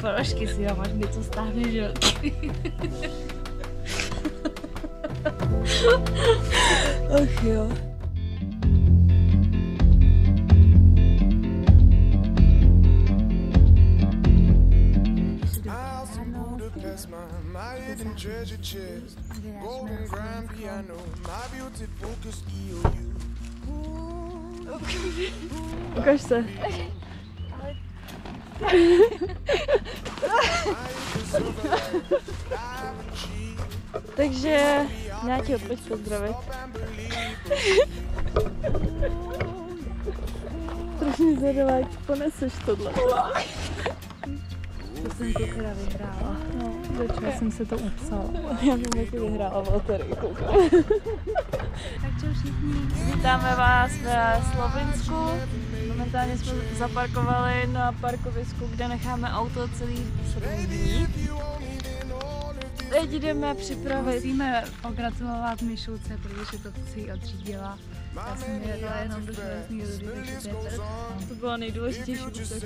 Ponožky si dáváš, mi co stáhneš, jo? Ach jo. Ukaž se. Takže já tě pojď pozdravit. Strašně zvědavá, jak poneseš tohle. To jsem ti teda vyhrála. No, začala jsem se to upsala. Já jsem taky vyhrála v loterii, koukám. Tak čau všichni. Vítáme vás ve Slovinsku. Momentálně jsme zaparkovali na parkovisku, kde necháme auto celý 7 dní. Teď jdeme připravit. Musíme pogratulovat Mišulce, protože to si odřídila. Já jsem jedla jenom do železný rudy, takže to bylo nejdůležitější úsek.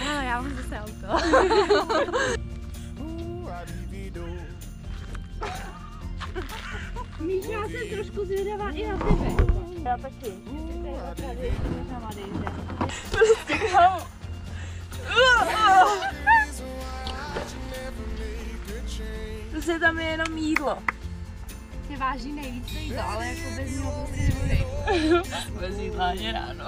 No, já mám zase auto. Míša, já jsem trošku zvědavá i na tebe. Já taky. Prostě kam? Prostě tam je jenom jídlo. Mě váží nejvíc to jídlo, ale jako bez něho prostě nebude. Bez jídla ani ráno.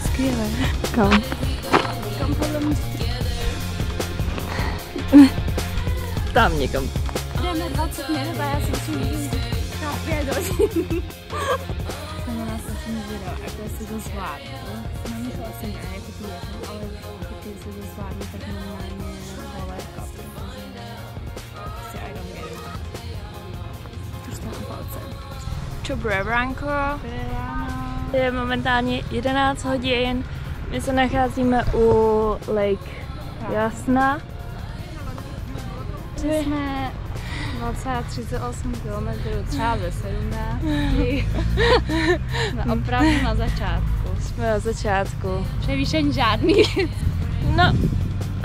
Skvěle. Kam? Kam podle mě? Tam někam. Jdeme 20 minut a já si myslím, že na 5 hodin. Jsem na nás asi nevěděla, jak si to zvládnu. Nemyslela jsem já, jak to je, ale když si to zvládnu, tak normálně holéka, protože si I don't get it. Už tam palce. Dobré ránko. Dobré ráno. Je momentálně 11 hodin. My se nacházíme u Lake Jasna. Jsme 38 km, třeba ze 17. Jsme opravdu na začátku. Jsme na začátku. Převýšení žádný. No,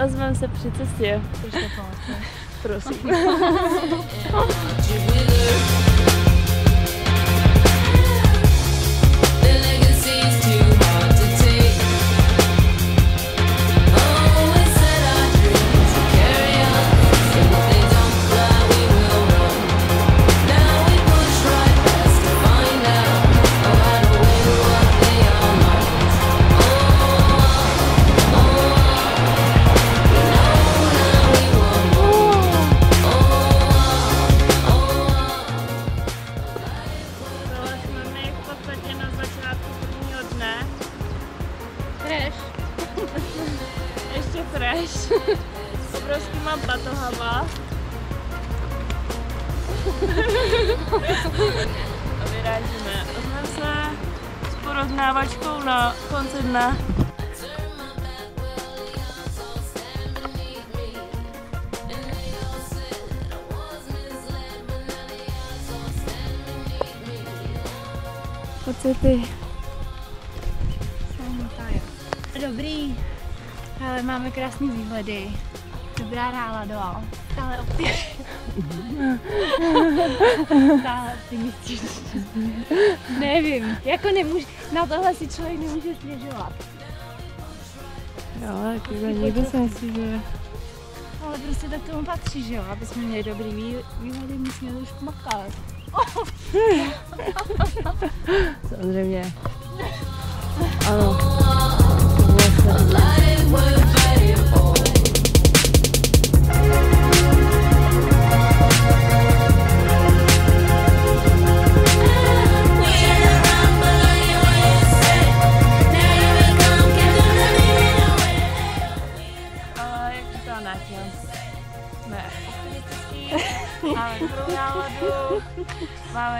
ozveme se při cestě. Trošku pomoci. Prosím. Ještě fresh. Obrovský mám batohama. A vyrážíme. Ozveme se s porovnávačkou na konci dne. Pocity. Dobrý, ale máme krásný výhledy. Dobrá nálada. Stále optimističtě. Nevím, jako nemůžu, na tohle si člověk nemůže stěžovat. Jo, jako nikdo se nestěžuje. Ale prostě tak tomu patří, že jo, aby jsme měli dobrý výhledy, musíme už makat. Samozřejmě. Ano.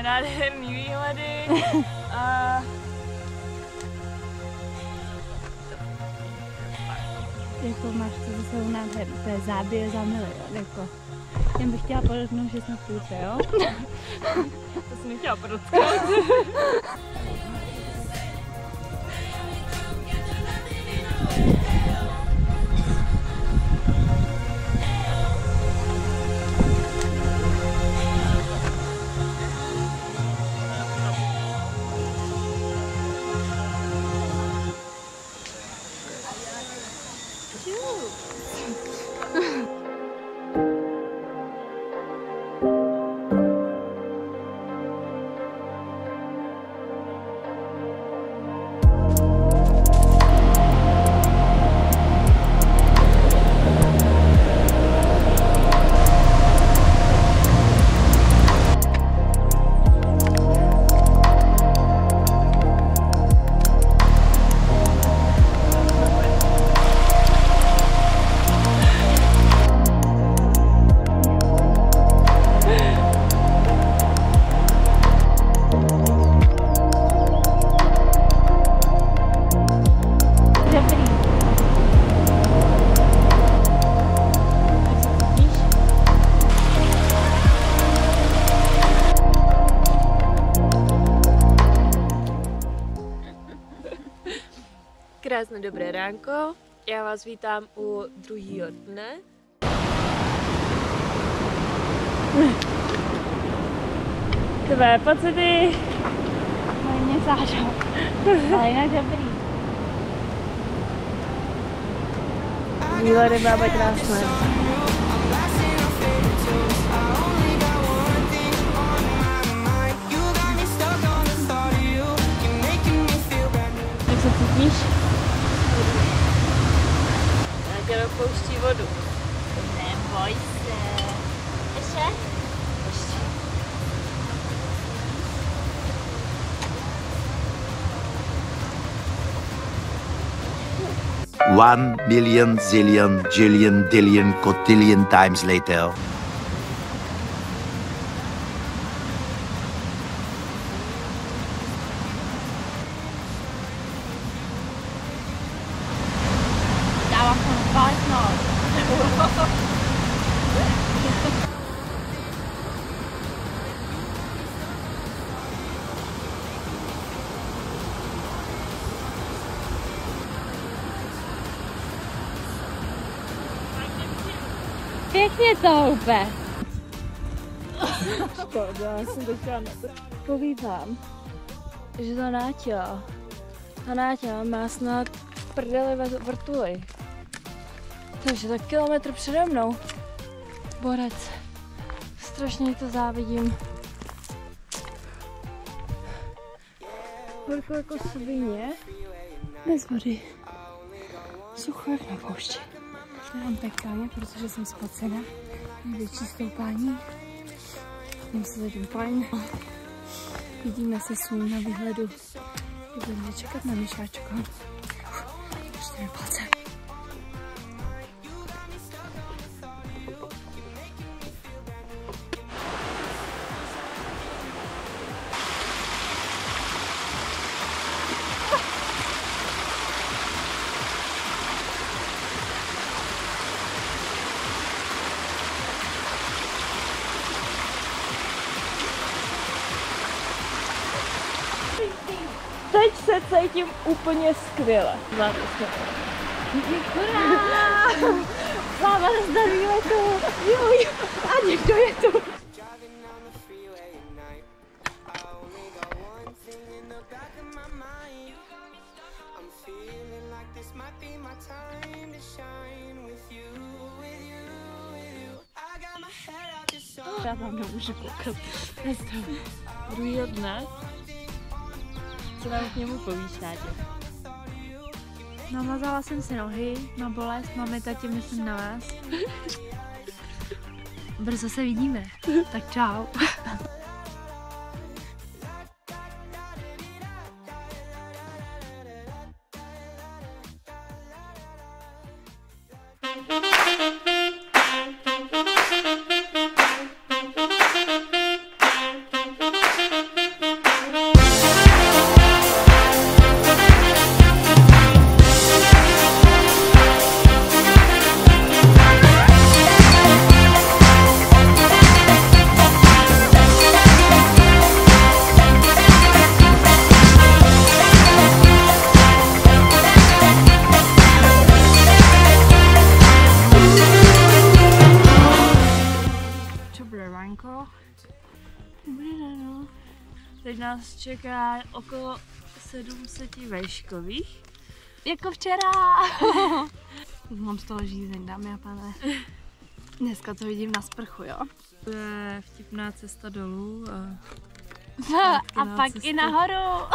nádherný výhledy a jako máš to zase nádherný, to je záběr za milion, jako. Jen bych chtěla podotknout, že jsme v půlce, jo? to jsem nechtěla podotknout. Krásné dobré ránko, já vás vítám u druhého dne. Tvé pocity? Hodně zářo, ale jinak dobrý. Výhledy máme krásné. Jak se cítíš? Já tě dopouští vodu. Neboj se. Ještě? Ještě. One million, zillion, jillion, dillion, cotillion times later. Dávám to básnout. Pěkně to houpe. Škoda, já jsem to chtěla Povídám. že ta Náťa má snad prdeli ve vrtuli. Takže tak kilometr přede mnou. Borec. Strašně to závidím. Horko jako svině. Bez vody. Sucho jak na poušti. Mám pekání, protože jsem spocena. Větší stoupání. Jdem se zatím fajn. Vidíme se svůj na výhledu. Budeme čekat na myšáčko. Ještě mi palce. Teď se cítím úplně skvěle. Zvládli jsme to. Hurá! Sláva na výletu! Juj! A někdo je tu! Já tam nemůžu koukat. Druhýho dne. Co nám k němu povíš, Náťo? Namazala jsem si nohy na bolest, máme tatě, myslím na vás. Brzo se vidíme, tak čau. Teď nás čeká okolo 700 vejškových. Jako včera! Mám z toho žízeň, dámy a pánové. Dneska to vidím na sprchu, jo? To je vtipná cesta dolů A pak i nahoru.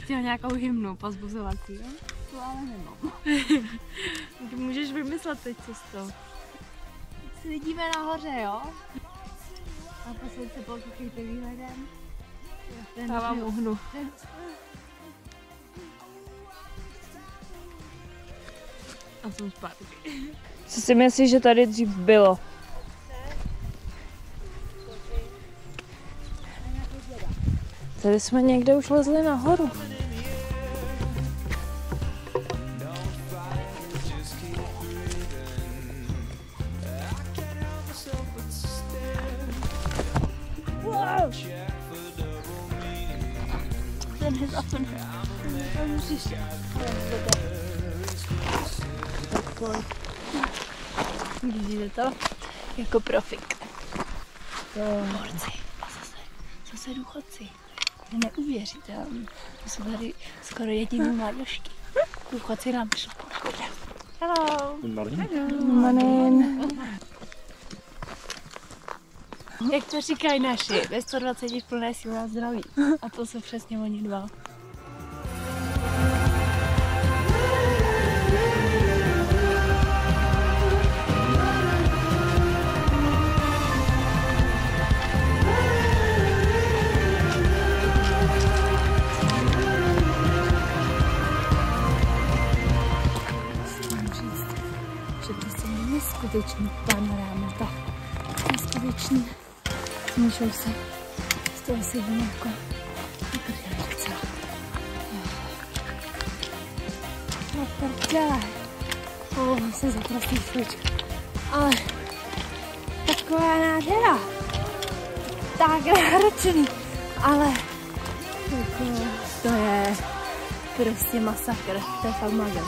Chtěl nějakou hymnu pozbuzovací, jo? To ale nemám. Můžeš vymyslet teď cestou. Si vidíme nahoře, jo? A posledně se pokoukejte výhledem. Já vám uhnu. A jsem zpátky. Co si myslíš, že tady dřív bylo? Tady jsme někde už lezli nahoru. Wow. Ten je zapnutý. Vidíte to? Jako profik. Borci. A zase důchodci. Neuvěřitelný. To jsou tady skoro jediný mladožky. Důchodci nám šlo. Hello. Morning. Jak to říkají naši, ve 120 v plné síle a zdraví. A to jsou přesně oni dva. Že to jsou neskutečný panoráma, tak neskutečný. Smíšou se, z toho sedím jako prdele. No prdele. Se zaprostý chvíličku. Ale taková nádhera. Tak náročný. Ale jako, to je prostě masakr. To je fakt magaz.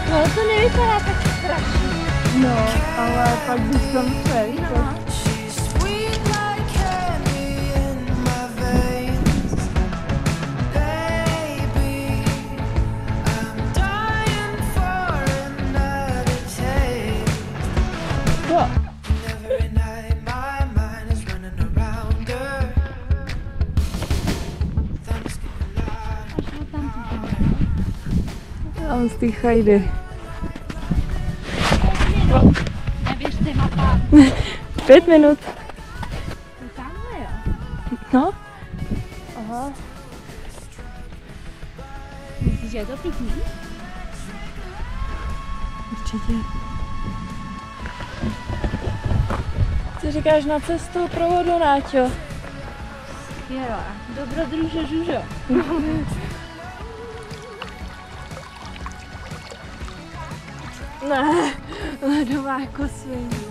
No to nevypadá tak strašně. No, ale pak bych tam šel. A on z té chajdy. Nevěřte mapa. 5 minut. To tamhle, jo? No. Aha. Myslíš, že je to pěkný? Určitě. Co říkáš na cestu provodu, Náťo? Skvělá. Dobrodruže žužo. Ne, ledová kosvění.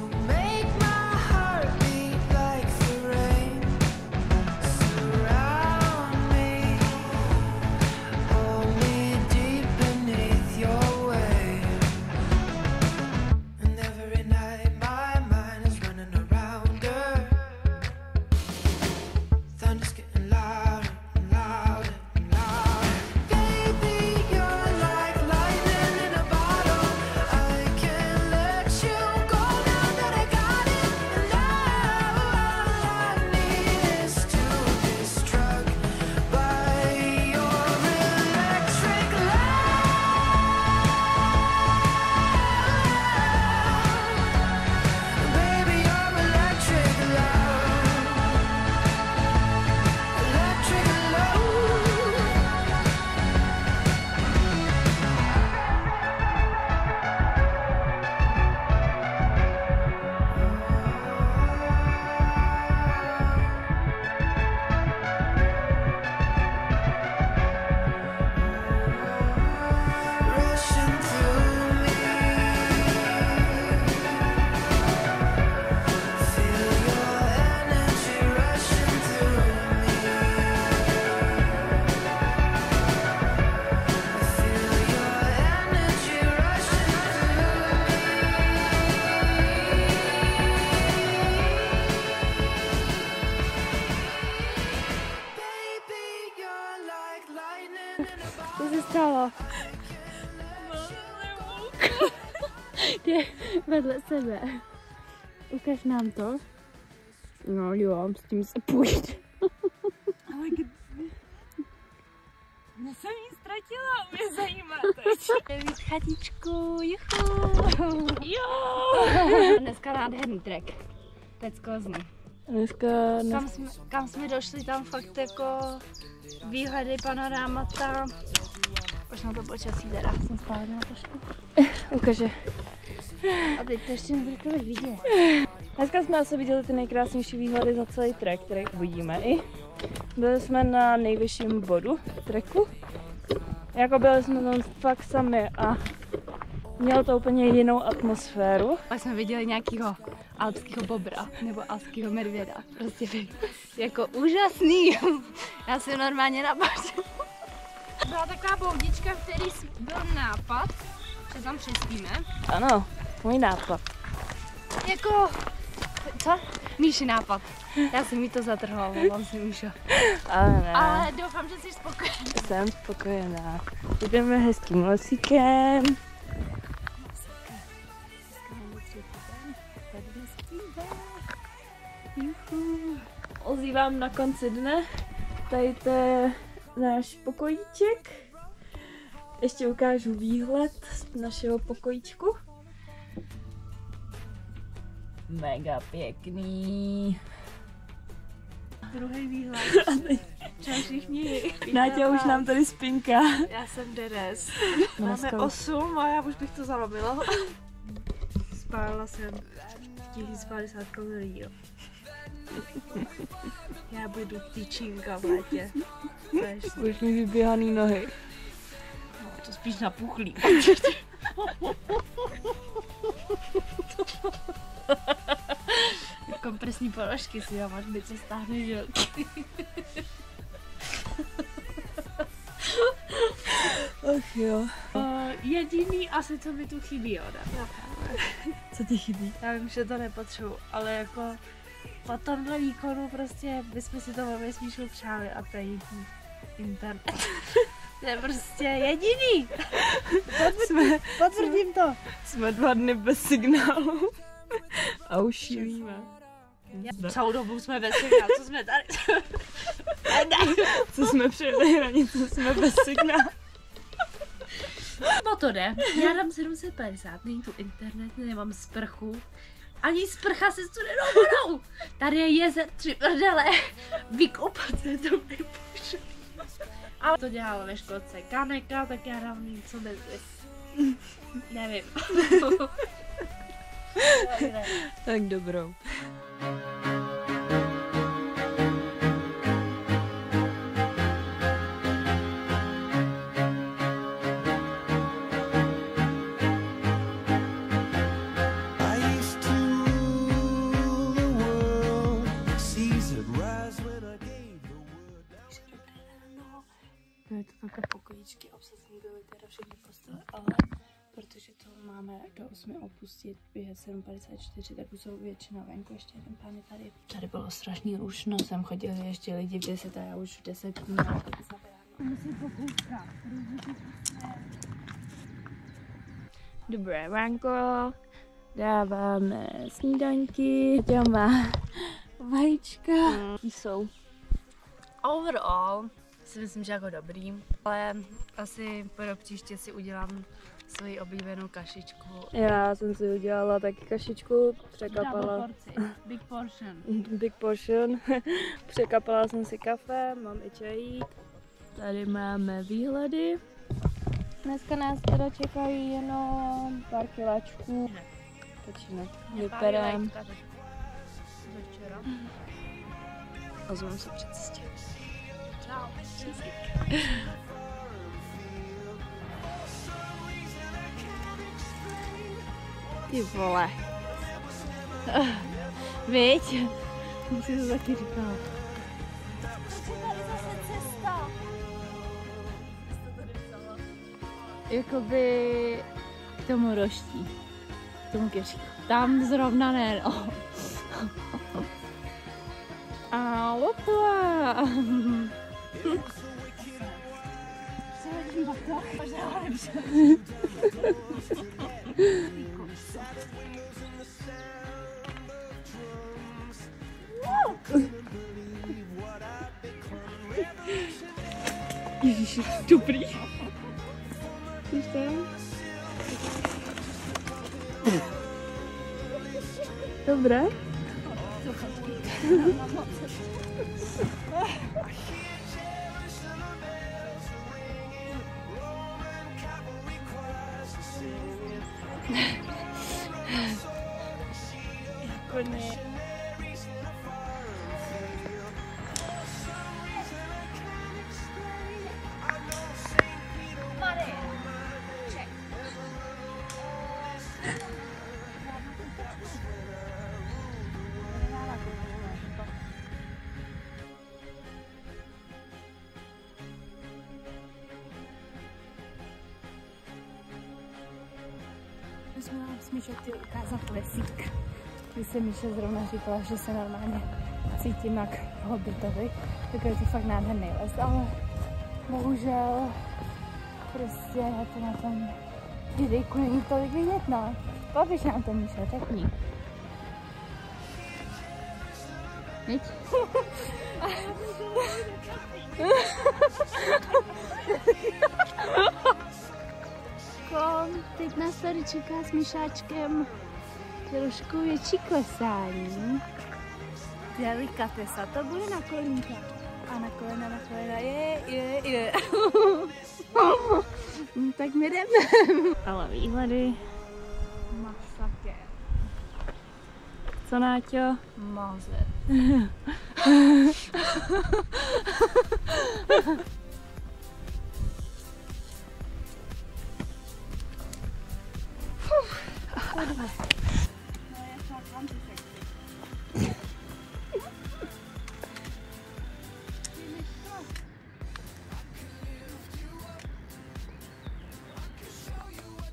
se stalo? Jde vedle sebe. Ukaž nám to. No jo, s tím se půjde. Ale já jsem ji ztratila, mě zajímá teď. Víc chatičku, juhu. Jo. Dneska nádherný track. Teď kozný. Dneska Kam jsme došli, tam fakt jako výhledy, panorámata. Už na to počasí teda, jsem spálila trošku. ukaže. A teď to ještě nebude tolik vidět. Dneska jsme asi viděli ty nejkrásnější výhledy za celý trek, který uvidíme i. Byli jsme na nejvyšším bodu treku. Jako byli jsme tam fakt sami a mělo to úplně jinou atmosféru. Pak jsme viděli nějakého alpského bobra nebo alpského medvěda. Prostě jako úžasný. Já jsem normálně napadla. Byla taková boudička, v který byl nápad, že tam přespíme. Ano, můj nápad. Jako, co? Míši nápad. Já jsem mi to zatrhla, mám si Míšo. Ale ne. Ale doufám, že jsi spokojená. Jsem spokojená. Jdeme hezkým lesíkem. Ozývám na konci dne. Tady to je náš pokojíček. Ještě ukážu výhled z našeho pokojíčku. Mega pěkný. Druhý výhled. Čau všichni. Nátě už nám tady spinká. Já jsem Deres. Dneska Máme 8 a já už bych to zalomila. Spálila jsem 1050 kalorií, jo. Já budu tyčinka v létě. Už mi vyběhaný nohy. No, to spíš napuchlý. Kompresní položky si já máš být, co stáhne žilky. Ach jo. Jediný asi, co mi tu chybí, Co ti chybí? já vím, že to nepotřebuji, ale jako po tomhle výkonu prostě bychom si to velmi smíšou přáli a to je jediný internet. To je prostě jediný. Potvrdím to. Jsme 2 dny bez signálu. A už šílíme. Celou dobu jsme bez signálu, co jsme tady? Co jsme přijeli hranice, jsme bez signálu. No to jde. Já dám 750, není tu internet, nemám sprchu. Ani sprcha se studenou vodou. Tady je jezer 3 prdele. Vykoupat se to nepůjdu. Ale to dělala ve školce Kaneka, tak já dám něco bez nevím. Tak dobrou. Byly to takové pokojíčky, obsazené byly teda všechny postele, ale protože to máme do 8 opustit během 7:54, tak už jsou většina venku, ještě jeden pán je tady. Tady bylo strašný rušno, sem chodili ještě lidi v 10 a já už v 10 minut musím pokouskat. Dobré ránko. Dáváme snídaňky. Tam má vajíčka. Jsou. Overall si myslím, že jako dobrý, ale asi pro příště si udělám svoji oblíbenou kašičku. Já jsem si udělala taky kašičku, překapala. Big portion. Big portion. Překapala jsem si kafe, mám i čajík. Tady máme výhledy. Dneska nás teda čekají jenom pár kiláčků. Počíne. Vyperem. A zvím se před cestě. Čau. Ty vole. Víď? Musím to taky říkat. Jakoby k tomu roští. K tomu keříku. Tam zrovna ne, no. A lopla. Ježiši, dobrý. Víš to? Dobré? Jako ne. Jsme vám s Míšou chtěli ukázat lesík. Když se Míša zrovna říkala, že se normálně cítím jak v Hobbitovi, tak je to fakt nádherný les, ale bohužel prostě to na tom videjku není tolik vidět, no. Popiš nám to, Míša, řekni. Viď? Teď nás tady čeká s Míšáčkem trošku větší klesání. Delikatesa, to bude na kolínka. A na kolena, je. Tak my jdeme. Ale výhledy. Masaké. Co, Náťo? Maze.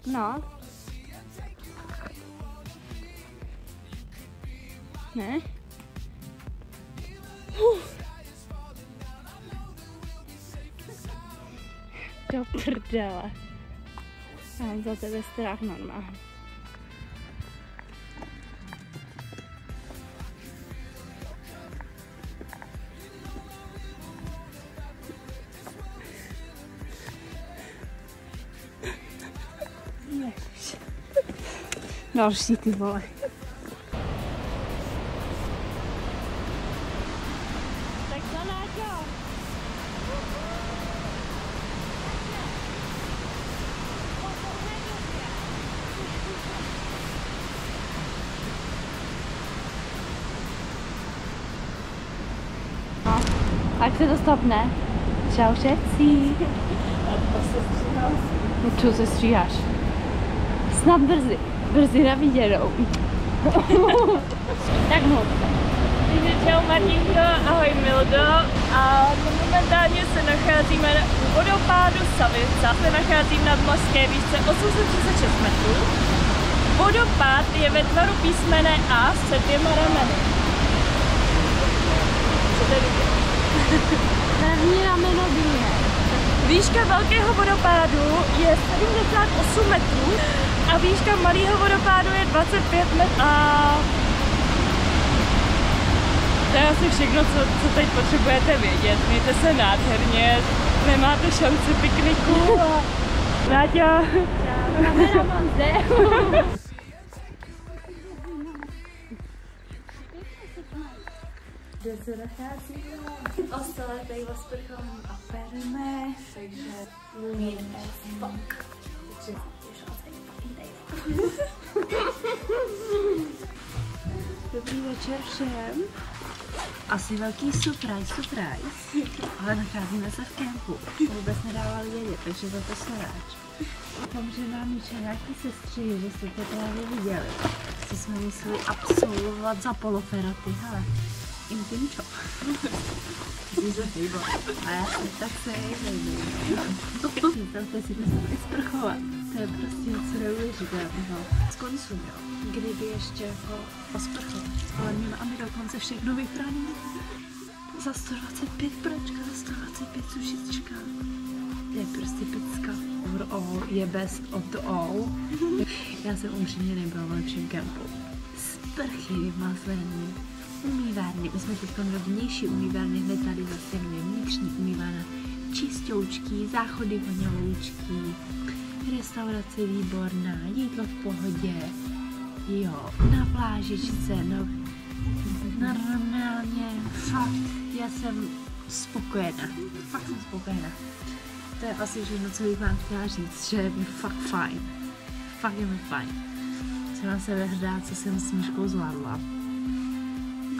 No. Ne? Do prdele. Já mám za tebe strach normálně. Další, ty vole. Tak to, Náťo. No, ať se to stopne. Čau všetci. Co se stříháš? Snad brzy na viděnou. Tak no. Takže čau Martinko, ahoj Mildo. A momentálně se nacházíme u vodopádu Savica. Se nacházím nad mořské výšce 836 metrů. Vodopád je ve tvaru písmene A se 2 rameny. Co to je vidět? První rameno druhé. Výška velkého vodopádu je 78 metrů a výška malého vodopádu je 25 metrů. A to je asi všechno, co teď potřebujete vědět. Mějte se nádherně, nemáte šanci pikniku. Náťa. Kamera mám zde. Kde se nacházíme? Ostale tady vás sprchám a pereme, takže mluvíme fuck. Takže dobrý večer všem. Asi velký surprise, ale nacházíme se v kempu. Vůbec nedávali vědět, takže za to se ráč. Doufám, že nám Míša nějaký sestří, že jste to právě viděli. Co jsme museli absolvovat za poloferaty, hele. Intimčo. Jsi se hejba. A já jsem tak se hejba. Představte si, že se tady sprchovat. To je prostě něco neuvěřitelného. Z koncu, jo. Kdyby ještě jako posprchovat. Ale my máme dokonce všechno vyprané. za 125 pračka, za 125 sušička. To je prostě pecka. Overall je best of the all. Já jsem upřímně nebyla v lepším kempu. Sprchy, mazlení, umývárny. My jsme teď v vnější umývárně, hned tady zase je vnitřní umývárna. Čistoučky, záchody voňavoučky, restaurace výborná, jídlo v pohodě. Jo, na plážičce, no normálně, fakt, já jsem spokojená, fakt jsem spokojená. To je asi všechno, co bych vám chtěla říct, že je mi fakt fajn, fakt je mi fajn. Jsem na sebe hrdá, co jsem s Míškou zvládla.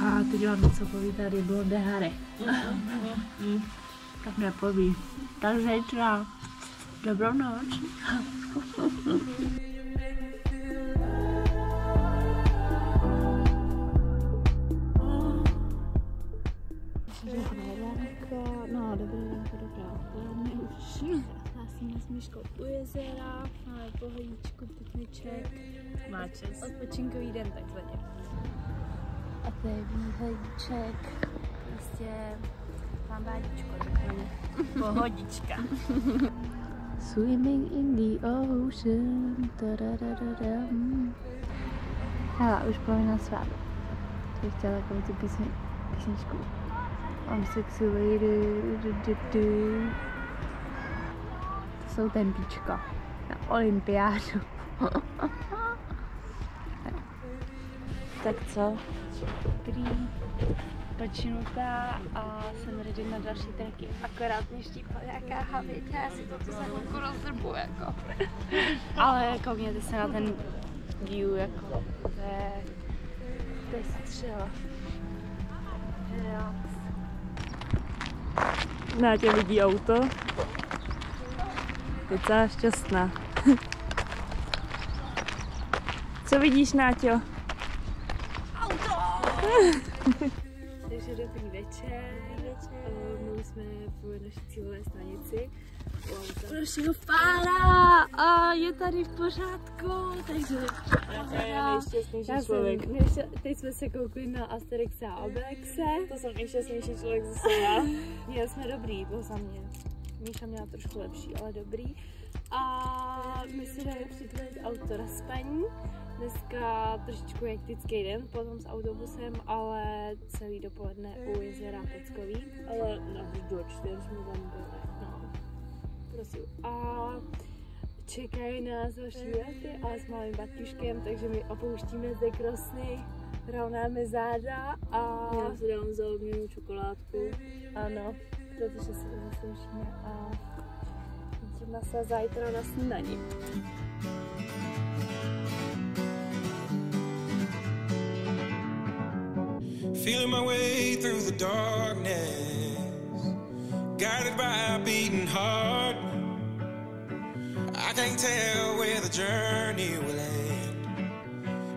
A teď vám něco povídat, je blonde hary. Tak nepoví. Tak zítra. Dobrou noc. No, dobré odpoledne už. Já jsem s Míškou u jezera, máme pohodičku, pikniček. Má čas. Odpočinkový den takzvaně. A to je výhledíček, prostě mám bádičko takzvaně. Pohodička. Swimming in the ocean, da-da-da-da-da. Hele, už povinná svátek. To bych chtěla takovou tu písničku. I'm sexy lady, du. To jsou tempíčka na olympiádu. Tak co? Prý počinutá a jsem ready na další treky. Akorát mě štípla nějaká havěť, já si to za chvilku rozdrbu, jako. Ale koukněte se na ten view, jako, to je střela. Relax. Nátě vidí auto. Je celá šťastná. Co vidíš, Náťo? Takže dobrý večer. My jsme v naší cílové stanici. U našeho pára a je tady v pořádku, takže teď jsme se koukli na Asterixa a Obelixe. To jsem nejšťastnější člověk ze světa. Měli jsme dobrý, to za mě. Míša měla trošku lepší, ale dobrý. A my si jdeme připravit auto na spaní. Dneska trošičku hektický den, potom s autobusem, ale celý dopoledne u jezera Peckový. Ale na do 4 jsme tam byli. No, prosím. A čekají nás další lety, ale s malým Baťuškem, takže my opouštíme zde Krosny, rovnáme záda a Já si dám za odměnu čokoládku. ano, protože si to zasloužíme a vidíme se zítra na snídani. Feeling my way through the darkness, guided by a beating heart. I can't tell where the journey will end,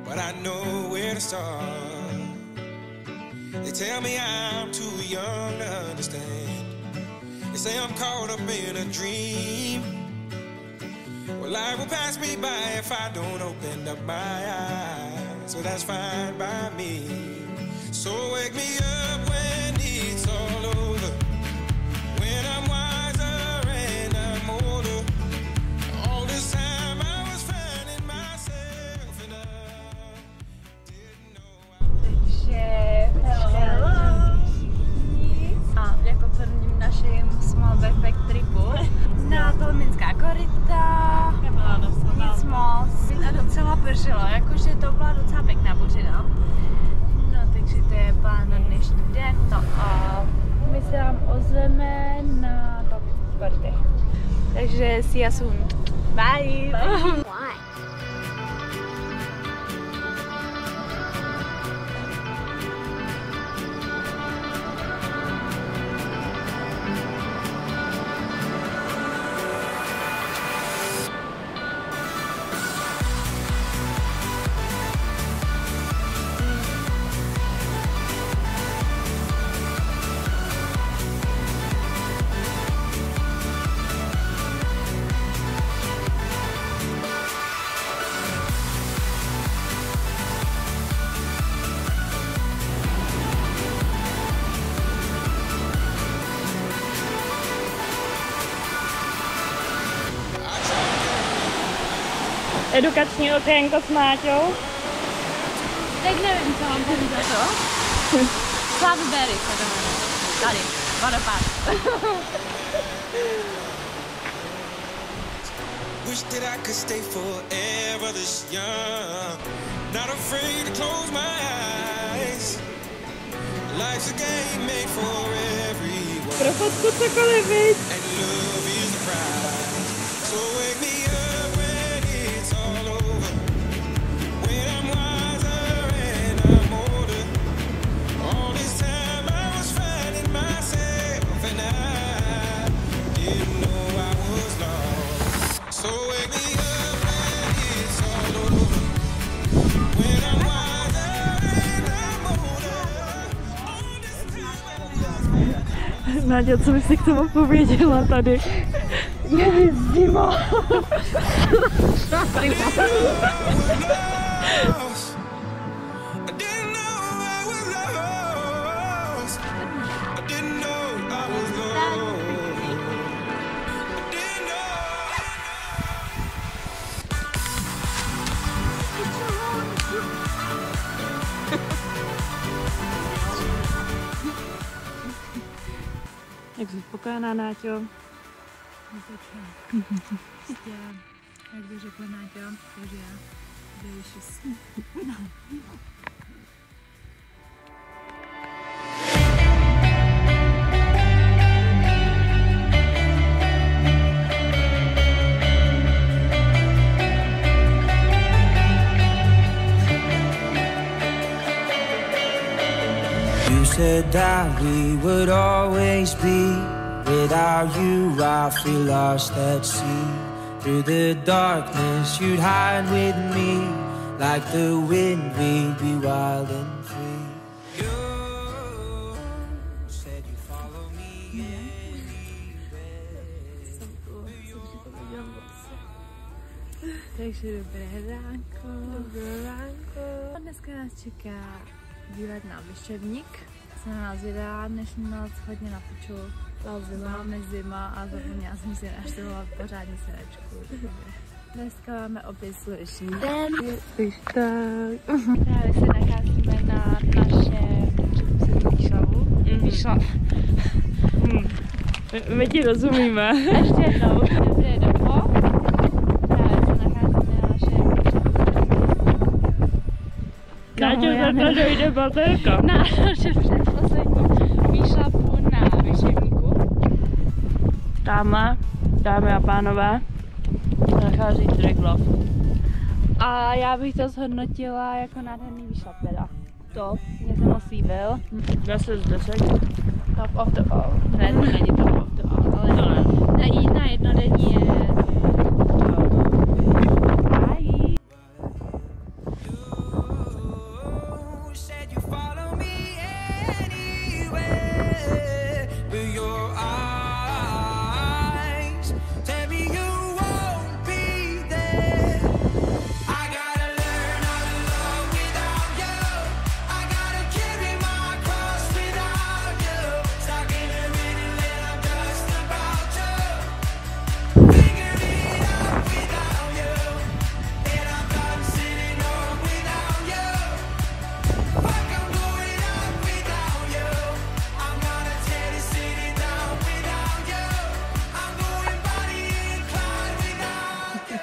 but I know where to start. They tell me I'm too young to understand. They say I'm caught up in a dream. Well, life will pass me by if I don't open up my eyes, so that's fine by me. So wake me up when it's all over, when I'm wiser and I'm older. All this time I was finding myself and I didn't know. Hello. A jako prvním naším small backpack tripu na Tolminská koryta, nic moc a docela pršelo, jakože to byla docela pěkná buřina. Takže to je plán na dnešní den. No a my se vám ozveme na korytech. Takže see you soon. Bye! edukační okénko s Máťou. Teď nevím, co mám tady za to. Cloudberry se to jmenuje. Tady, vodopád. Wish that I could stay forever this young. Not afraid to close my eyes. Life's a game made for everyone. Pro fotku cokoliv, viď? And love is the prize. So wake me up when it's all over. When I'm wiser and I'm older. All this time I was finding myself and I didn't know I was lost. So wake me up when it's all over. When I'm wiser and I'm older. All this time Náďa, co bys si k tomu pověděla tady? Je zima. Jak jsi spokojená, Náťo? Jak by řekla Náťa, takže já delicious. You said that we would always be. Without you, I feel lost at sea. Through the darkness, you'd hide with me. Like the wind, we'd be wild and free. You said you'd follow me Takže dobré ránko. Dneska nás čeká výlet na Vyševník. Se na nás vydá dnešní noc hodně na piču. Máme zima a zapomněla jsem si naštovat pořádně sedačku. Dneska máme opět sluneční den. Právě se nacházíme na našem výšlavu. My ti rozumíme. Ještě jednou, dobré dopo. Právě se nacházíme na našem Náťo, takhle dojde baterka. na našem předposledním výšlapu na Vyševníku. Tamhle, dámy a pánové, nachází Triglav. A já bych to zhodnotila jako nádherný výšlap teda. Top, mě se moc líbil. 10 z 10. Top of the all. Ne, to není top of the all, ale To ne. na jednodenní je Bye. said you follow me anywhere, but your eyes tell me you won't be there. I gotta learn how to love without you. I gotta carry my cross without you. Stuck in a minute and I'm just about to figure it out without you. And I'm done sitting home without you. Fuck, I'm going out without you. I'm gonna tell you sitting down without you. I'm going body inclined without you.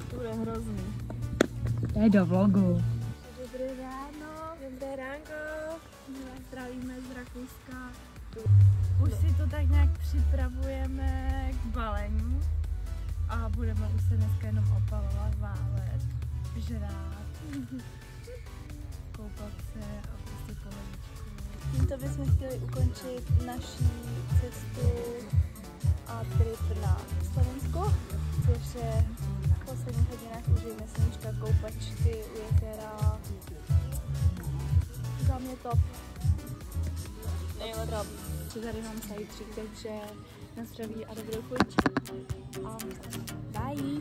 To bude hrozný. Dej do vlogu. Dobré ráno. Dobré ránko. My vás zdravíme z Rakouska. Už si to tak nějak připravujeme k balení. A budeme už se dneska jenom opalovat, válet, žrát, koupat se a prostě pohodičku. Tímto bychom chtěli ukončit naší cestu a trip na Slovensko, což je v posledních hodinách užijeme sluníčka, koupačky u jezera. Za mě top. Nejlepší. Tady mám sajtřík, takže na zdraví a dobrou chuť. A bye!